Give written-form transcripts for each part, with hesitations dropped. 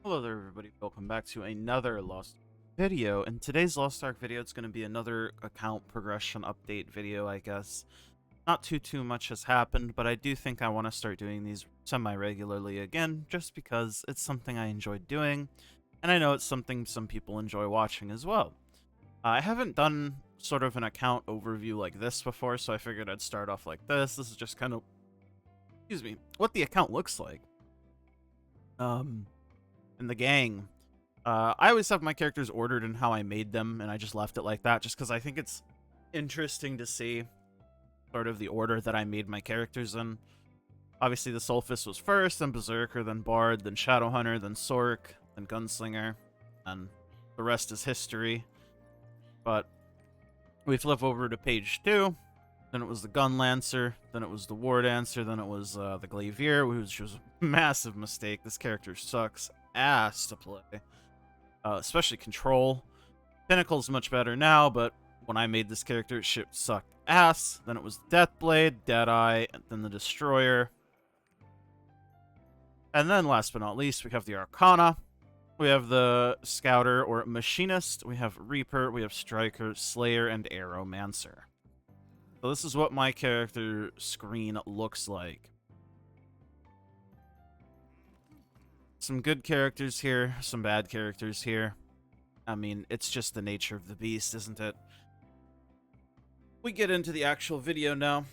Hello there, everybody. Welcome back to another Lost Ark video. In today's Lost Ark video, it's going to be another account progression update video, I guess. Not too much has happened, but I do think I want to start doing these semi-regularly again, just because it's something I enjoyed doing, and I know it's something some people enjoy watching as well. I haven't done sort of an account overview like this before, so I figured I'd start off like this. This is just kind of, excuse me, what the account looks like. In the gang. I always have my characters ordered in how I made them, and I just left it like that just because I think it's interesting to see sort of the order that I made my characters in. Obviously, the Soulfist was first, then Berserker, then Bard, then Shadowhunter, then Sork, then Gunslinger, and the rest is history. But we flip over to page 2, then it was the Gun Lancer, then it was the War Dancer, then it was the Glavier, which was a massive mistake. This character sucks ass to play. Especially Control. Pinnacle's much better now, but when I made this character, shit sucked ass. Then it was Deathblade, Deadeye, and then the Destroyer. And then, last but not least, we have the Arcana. We have the Scouter or Machinist. We have Reaper, we have Striker, Slayer, and Arrowmancer. So this is what my character screen looks like. Some good characters here, some bad characters here. I mean, it's just the nature of the beast, isn't it? We get into the actual video now.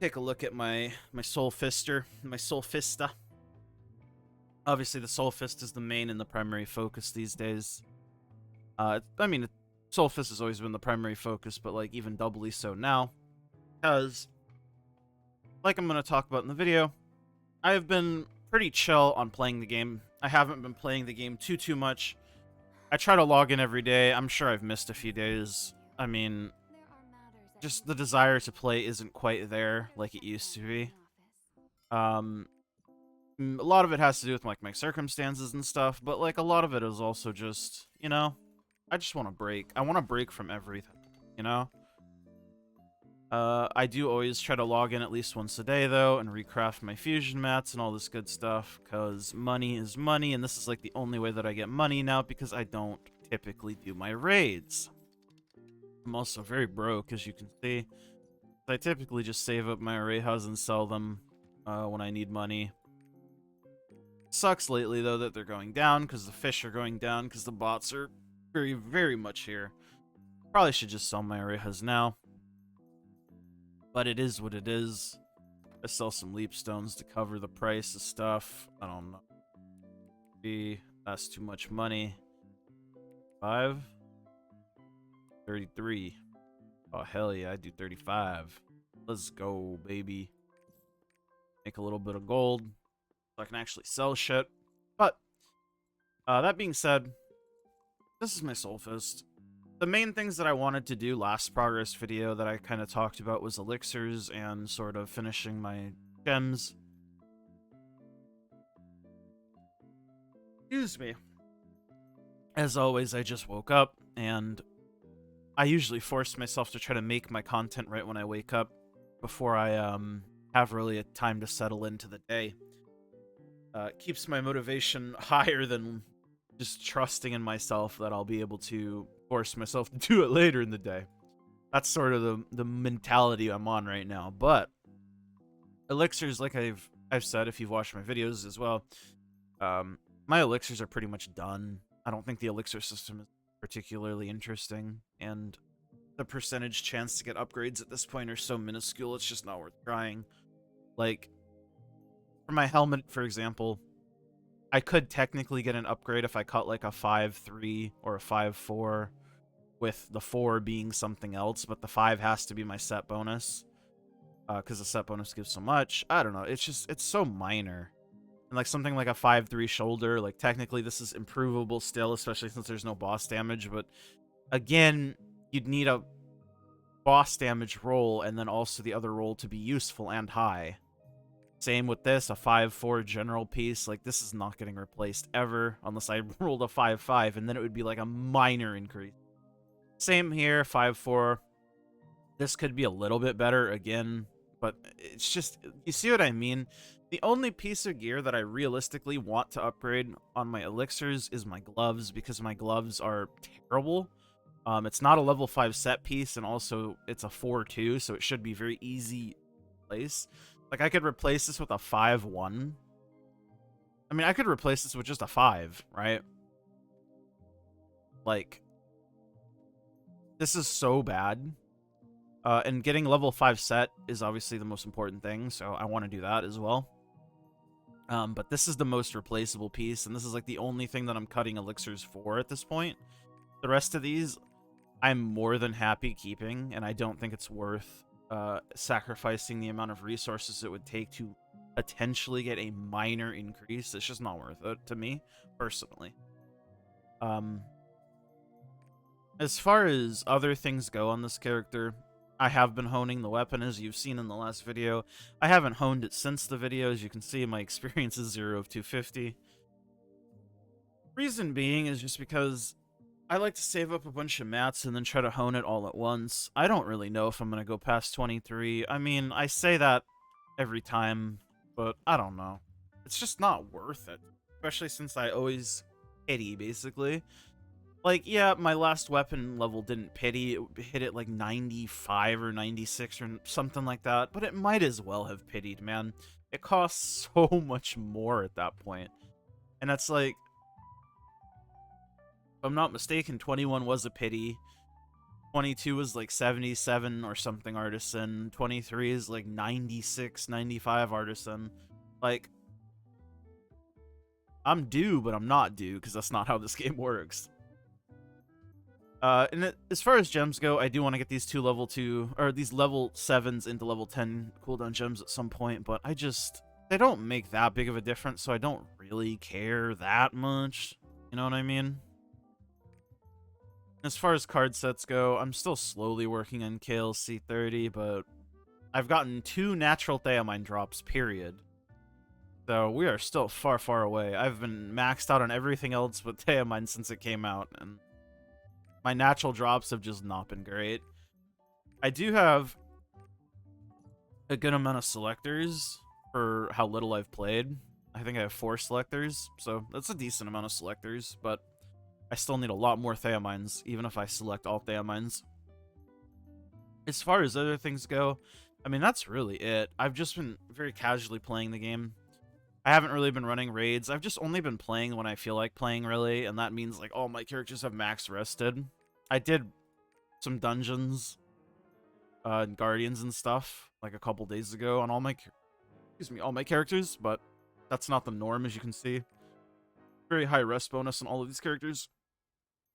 Take a look at my soulfista. Obviously, the soulfist is the main and the primary focus these days. I mean, soulfist has always been the primary focus, but like even doubly so now, because, like I'm going to talk about in the video, I have been pretty chill on playing the game. I haven't been playing the game too much. I try to log in every day. I'm sure I've missed a few days. I mean, just the desire to play isn't quite there like it used to be. A lot of it has to do with like my circumstances and stuff, but like a lot of it is also just, you know, I just want to break. I want to break from everything, you know? I do always try to log in at least once a day, though, and recraft my fusion mats and all this good stuff, because money is money, and this is like the only way that I get money now, because I don't typically do my raids. I'm also very broke, as you can see. I typically just save up my arrayhas and sell them when I need money. Sucks lately, though, that they're going down, because the fish are going down, because the bots are very much here. Probably should just sell my arrayhas now. But it is what it is. I sell some leap stones to cover the price of stuff. I don't know. Maybe that's too much money. 5? 33. Oh, hell yeah, I do 35. Let's go, baby. Make a little bit of gold so I can actually sell shit. But, that being said, this is my Soulfist. The main things that I wanted to do last progress video that I kind of talked about was elixirs and sort of finishing my gems. Excuse me. As always, I just woke up, and I usually force myself to try to make my content right when I wake up before I have really a time to settle into the day. It keeps my motivation higher than just trusting in myself that I'll be able to force myself to do it later in the day. That's sort of the mentality I'm on right now. But elixirs, like I've said, if you've watched my videos as well, my elixirs are pretty much done. I don't think the elixir system is particularly interesting, and the percentage chance to get upgrades at this point are so minuscule, it's just not worth trying. Like, for my helmet, for example, I could technically get an upgrade if I caught like a 5-3 or a 5-4, with the 4 being something else, but the 5 has to be my set bonus, because the set bonus gives so much. I don't know, it's so minor. And like something like a 5-3 shoulder, like technically this is improvable still, especially since there's no boss damage, but again, you'd need a boss damage roll and then also the other roll to be useful and high. Same with this, a 5-4 general piece. Like, this is not getting replaced ever, unless I rolled a 5-5, and then it would be like a minor increase. Same here, 5-4. This could be a little bit better again, but it's just, you see what I mean? The only piece of gear that I realistically want to upgrade on my elixirs is my gloves, because my gloves are terrible. It's not a level 5 set piece, and also it's a 4-2, so it should be very easy to replace. Like, I could replace this with a 5-1. I mean, I could replace this with just a 5, right? Like, this is so bad. And getting level 5 set is obviously the most important thing, so I want to do that as well. But this is the most replaceable piece, and this is like the only thing that I'm cutting elixirs for at this point. The rest of these, I'm more than happy keeping, and I don't think it's worth sacrificing the amount of resources it would take to potentially get a minor increase. It's just not worth it to me, personally. As far as other things go on this character, I have been honing the weapon, as you've seen in the last video. I haven't honed it since the video. As you can see, my experience is 0 of 250. Reason being is just because I like to save up a bunch of mats and then try to hone it all at once. I don't really know if I'm going to go past 23. I mean, I say that every time, but I don't know. It's just not worth it. Especially since I always pity, basically. Like, yeah, my last weapon level didn't pity. It hit it like 95 or 96 or something like that. But it might as well have pitied, man. It costs so much more at that point. And that's like, if I'm not mistaken, 21 was a pity. 22 was like 77 or something artisan. 23 is like 96, 95 artisan. Like, I'm due, but I'm not due, because that's not how this game works. And as far as gems go, I do want to get these these level 7s into level 10 cooldown gems at some point, but they don't make that big of a difference, so I don't really care that much. You know what I mean? As far as card sets go, I'm still slowly working on Kale C30, but I've gotten 2 natural Theomine drops, period. So we are still far, far away. I've been maxed out on everything else but Theomine since it came out, and my natural drops have just not been great. I do have a good amount of selectors for how little I've played. I think I have 4 selectors, so that's a decent amount of selectors, but I still need a lot more Theomines, even if I select all Theomines. As far as other things go, I mean, that's really it. I've just been very casually playing the game. I haven't really been running raids. I've just only been playing when I feel like playing, really, and that means like all my characters have max rested. I did some dungeons and guardians and stuff like a couple days ago on all my characters, but that's not the norm, as you can see. Very high rest bonus on all of these characters,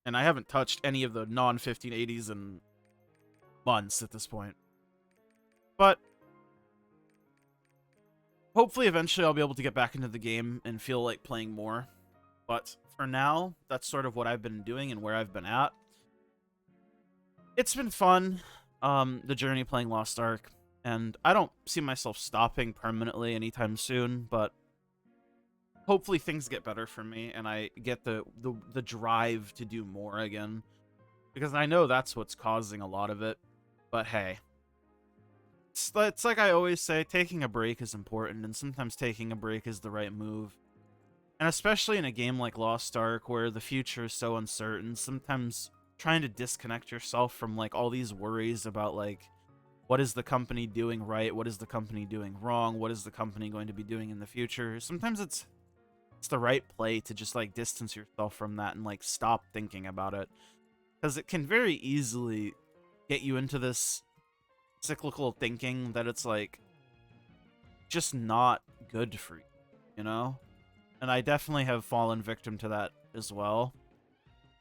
and I haven't touched any of the non-1580s in months at this point. But hopefully eventually I'll be able to get back into the game and feel like playing more. But for now, that's sort of what I've been doing and where I've been at. It's been fun, the journey playing Lost Ark, and I don't see myself stopping permanently anytime soon, but hopefully things get better for me and I get the drive to do more again, because I know that's what's causing a lot of it. But hey, it's like I always say, taking a break is important, and sometimes taking a break is the right move. And especially in a game like Lost Ark, where the future is so uncertain, sometimes trying to disconnect yourself from like all these worries about like, what is the company doing right, what is the company doing wrong, what is the company going to be doing in the future, sometimes it's the right play to just like distance yourself from that and like stop thinking about it, because it can very easily get you into this cyclical thinking that it's like just not good for you, you know? And I definitely have fallen victim to that as well.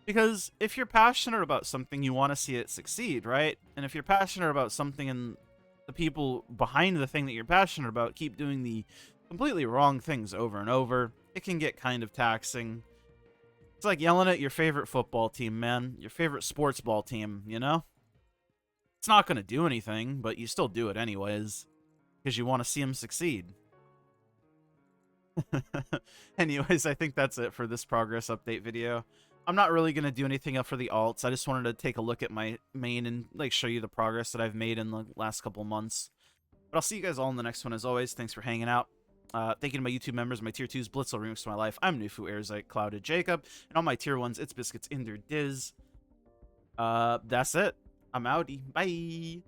Because if you're passionate about something, you want to see it succeed, right? And if you're passionate about something and the people behind the thing that you're passionate about keep doing the completely wrong things over and over, it can get kind of taxing. It's like yelling at your favorite football team, man. Your favorite sports ball team, you know? It's not going to do anything, but you still do it anyways, because you want to see them succeed. Anyways, I think that's it for this progress update video. I'm not really going to do anything up for the alts. I just wanted to take a look at my main and like show you the progress that I've made in the last couple months. But I'll see you guys all in the next one. As always, thanks for hanging out. Thank you to my YouTube members, my tier 2s, Blitzel Remix to My Life, I'm Nufu, Airzite, Clouded, Jacob, and all my tier 1s, It's Biscuits, Inder, Diz. That's it. I'm outie. Bye.